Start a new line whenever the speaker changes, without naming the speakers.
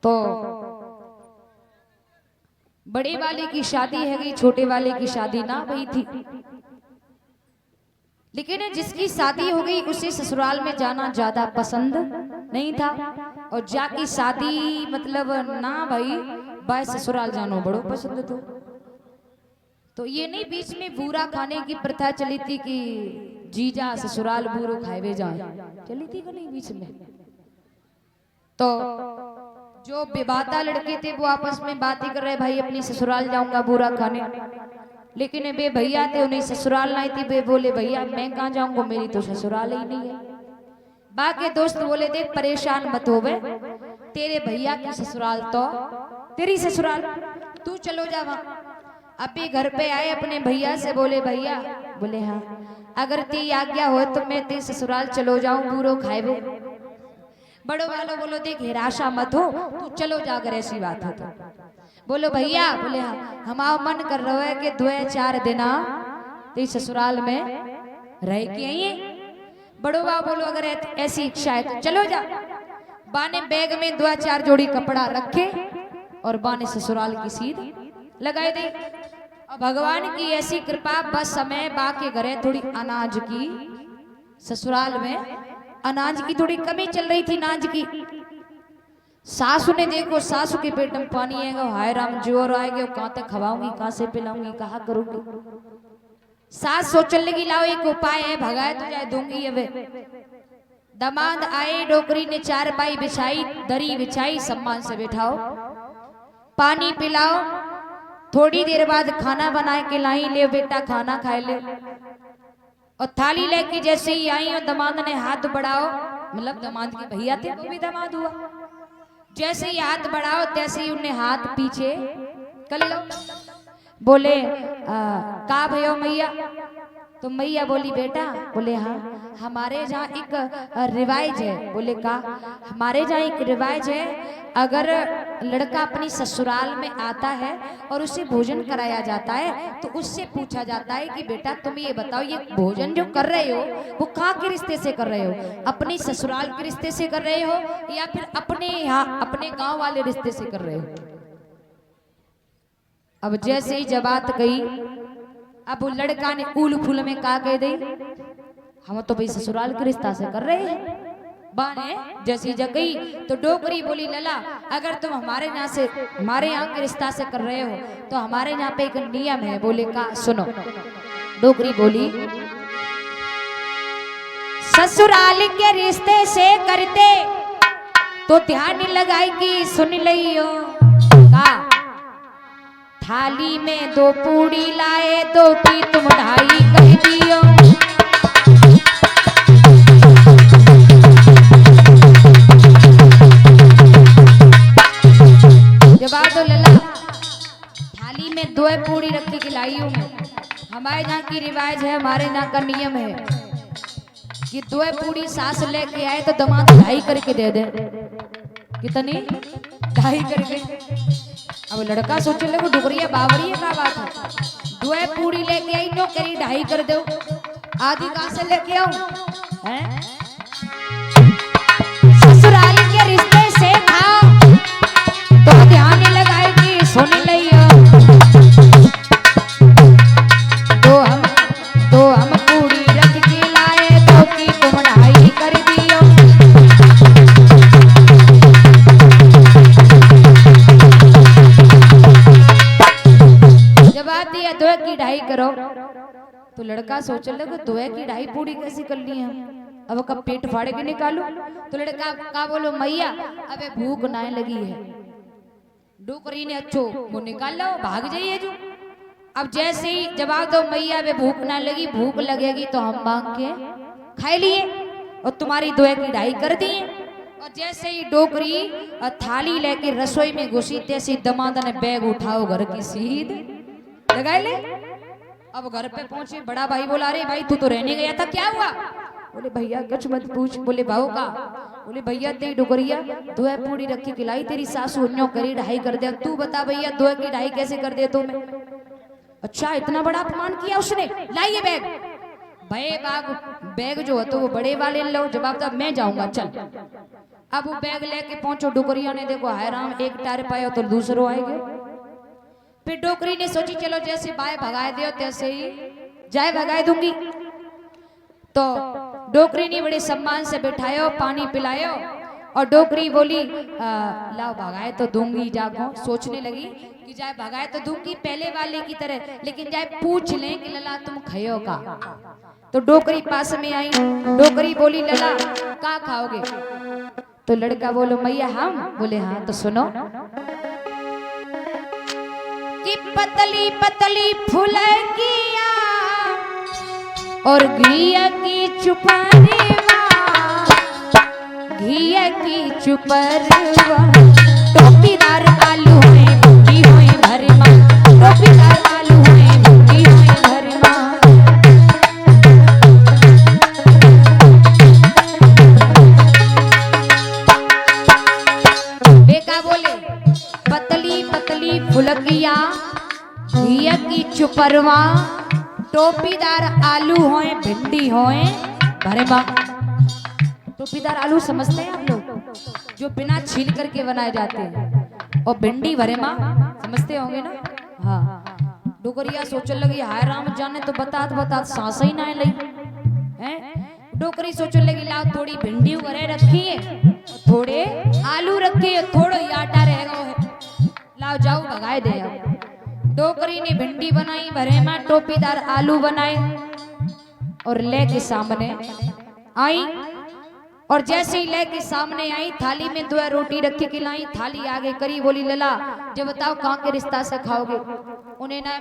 तो बड़े वाले की शादी है गई, छोटे वाले की शादी ना हुई थी, लेकिन जिसकी शादी हो गई उसे ससुराल में जाना ज्यादा पसंद नहीं था, और जाकी शादी मतलब ना भाई बाय ससुराल जानो बड़ो पसंद तो ये नहीं बीच में बूरा खाने की प्रथा चली थी कि जीजा ससुराल बूरो खाए जाए, चली थी कि नहीं बीच में। तो जो बेबाता लड़के थे वो आपस में बातें कर रहे, भाई अपनी ससुराल जाऊंगा बूरा खाने, लेकिन बे भैया थे उन्हें ससुराल नहीं थी, बे बोले भैया मैं कहाँ जाऊंगा, मेरी तो ससुराल ही नहीं है। बाकी दोस्त बोले देख परेशान मत हो बे, तेरे भैया की ससुराल तो तेरी ससुराल, तू चलो जा वहां। अभी घर पे आए अपने भैया से बोले भैया, बोले हाँ अगर ती आज्ञा हो तो मैं ते ससुराल चलो जाऊं बूरो खाए बे। बड़ो वालों बोलो देख निराशा मत हो, तू चलो जाकर ऐसी बात हो तो। बोलो भैया, बोले हाँ हमारा मन कर रहा है कि 2-4 दिन ते ससुराल में रह के आइए। बड़ो बा बोलो अगर ऐसी इच्छा है तो चलो जा। बाने बैग में 2-4 जोड़ी कपड़ा रखे और बाने ससुराल की सीध लगाए दी। और भगवान की ऐसी कृपा बस समय बा के घरे थोड़ी अनाज की, ससुराल में अनाज की थोड़ी कमी चल रही थी, अनाज की। सासू ने देखो, सासू के पेट में पानी आएगा, हाय राम जोर आएगा, कहाँ तक खवाऊंगी, कहाँ से पिलाऊंगी, कहाँ करूंगी। सास सोचने लगी लाओ एक उपाय है, भगाए तो जाए दूंगी अब। दमाद आए, डोकरी ने 4 पाई बिछाई, दरी बिछाई, सम्मान से बैठाओ, पानी पिलाओ, थोड़ी देर बाद खाना बना के लाई, ले बेटा खाना खाए ले। और थाली लेके जैसे ही आई और दमाद ने हाथ बढ़ाओ, मतलब दमाद के भैया थे वो भी दमाद हुआ, जैसे ही हाथ बढ़ाओ तैसे ही उन्हें हाथ पीछे कर लो। बोले का भयो मैया, तो मैया बोली बेटा, बोले हाँ हमारे जहाँ एक रिवाज है। बोले का, हमारे जहाँ एक रिवाज है, अगर लड़का अपनी ससुराल में आता है और उसे भोजन कराया जाता है तो उससे पूछा जाता है कि बेटा तुम ये बताओ ये भोजन जो कर रहे हो वो कहाँ के रिश्ते से कर रहे हो, अपनी ससुराल के रिश्ते से कर रहे हो या फिर अपने यहाँ अपने गांव वाले रिश्ते से कर रहे हो। अब जैसे ही जब बात गई, अब वो लड़का ने कूल फूल में कहा कह दी, हम तो भाई ससुराल के रिश्ता से कर रहे हैं। बाने जैसी जग गई तो डोकरी बोली लला अगर तुम हमारे यहाँ से, हमारे यहाँ के रिश्ता से कर रहे हो तो हमारे यहाँ पे एक नियम है। बोले का, सुनो। डोकरी बोली ससुराल के रिश्ते से करते तो ध्यान लगाएगी, सुन लियो का, थाली में 2 पूड़ी लाए, 2 की तुम 2.5 कर दियो। जवाब दो लला, थाली में 2 पूड़ी रख के लाई हूं मैं। हमारे यहाँ की रिवाज है, हमारे यहाँ का नियम है कि 2 पूड़ी सास लेके आए तो दमाद 2.5 करके दे दे। कितनी? 2.5 करके। अब लड़का सोच ले वो डुगरिया बावरी है, क्या बात है, 2 पूड़ी लेके आई नो करी 2.5 कर दो, आधी कहां से लेके आऊं? ससुराल के रिश्ते से खाओ तो ध्यान लगाएगी, सुन लियो। 2 हम पूड़ी रख के लाए, 2 की तुम 2.5 कर दियो। दिया 2 की 2.5 करो तो लड़का सोच लगा 2 की 2.5 पूड़ी कैसी कर ली है, अब कब पेट फाड़ के निकालू। तो लड़का का बोलो मैया अबे भूख ना लगी है। डोकरी ने अच्छो वो निकाल लो, भाग जाइए जो। अब जैसे ही जवाब दो मैया अबे भूख ना लगी, भूख लगेगी तो हम मांग के खाए लिए और तुम्हारी 2 की 2.5 कर दिए। और जैसे ही डोकरी थाली लेके रसोई में घुसी तैसे दमाद ने बैग उठाओ घर की सीध लगाए ले। अब घर पे पहुंचे, बड़ा भाई बोला अरे भाई तू तो रहने गया था, क्या हुआ? बोले भैया कुछ मत पूछ। बोले भाव का? बोले भैया तेरी डुगरिया 2 पूड़ी रखी खिलाई, तेरी सासू न्यो करी 2.5 कर दे। तू बता भैया 2 की 2.5 कैसे कर दे तू? मैं अच्छा इतना बड़ा अपमान किया उसने, लाइए बैग। भाई बैग जो हो तो वो बड़े वाले लो, जवाब था मैं जाऊंगा चल। अब वो बैग लेके पहुंचो, डोकरिया ने देखो हाय राम एक टायर पाया तो दूसरो आएगा। फिर डोकरी ने सोची चलो जैसे बाय भगाए दो तैसे ही जाए भगाए दूंगी। तो डोकरी ने बड़े सम्मान से बिठायो, पानी पिलायो और डोकरी बोली लाओ भगाए तो दूंगी। जागो सोचने लगी कि जाए भगाए तो दूंगी पहले वाले की तरह, लेकिन जाए पूछ लें कि लला तुम खाओ का। तो डोकरी पास में आई, डोकरी बोली लला का खाओगे? तो लड़का बोलो मैया हम। बोले हाँ तो सुनो कि पतली पतली फुलकिया और घिया की चुपरवा, घिया की चुपरवा, टोपीदार आलू है भिंडी होए भरमा, टोपीदार आलू है भिंडी होए भरमा। बेका बोले पतली पतली फुलकिया घिया की चुपरवा, टोपीदार आलू होए भिंडी होए भरमा। टोपीदार आलू समझते हैं आप लोग, जो बिना छील करके बनाए जाते हैं, और भिंडी भरमा समझते होंगे ना। हाँ डोकरिया सोचने लगी हाय राम जाने तो बतात बतात सांस ही ना लगी हैं। डोकरी सोचने लगी लाओ थोड़ी भिंडी घरे रखी है, थोड़े आलू रखे है, थोड़ो ही आटा रह गो है, लाओ जाओ भगाए दे। डोकरी ने भिंडी बनाई, भरेमा टोपीदार आलू बनाए और लेके सामने आई। और जैसे ही लेके सामने आई थाली में 2 रोटी रखी खिलाई, थाली आगे करी, बोली लला जब बताओ कहाँ के रिश्ता से खाओगे? उन्हें ना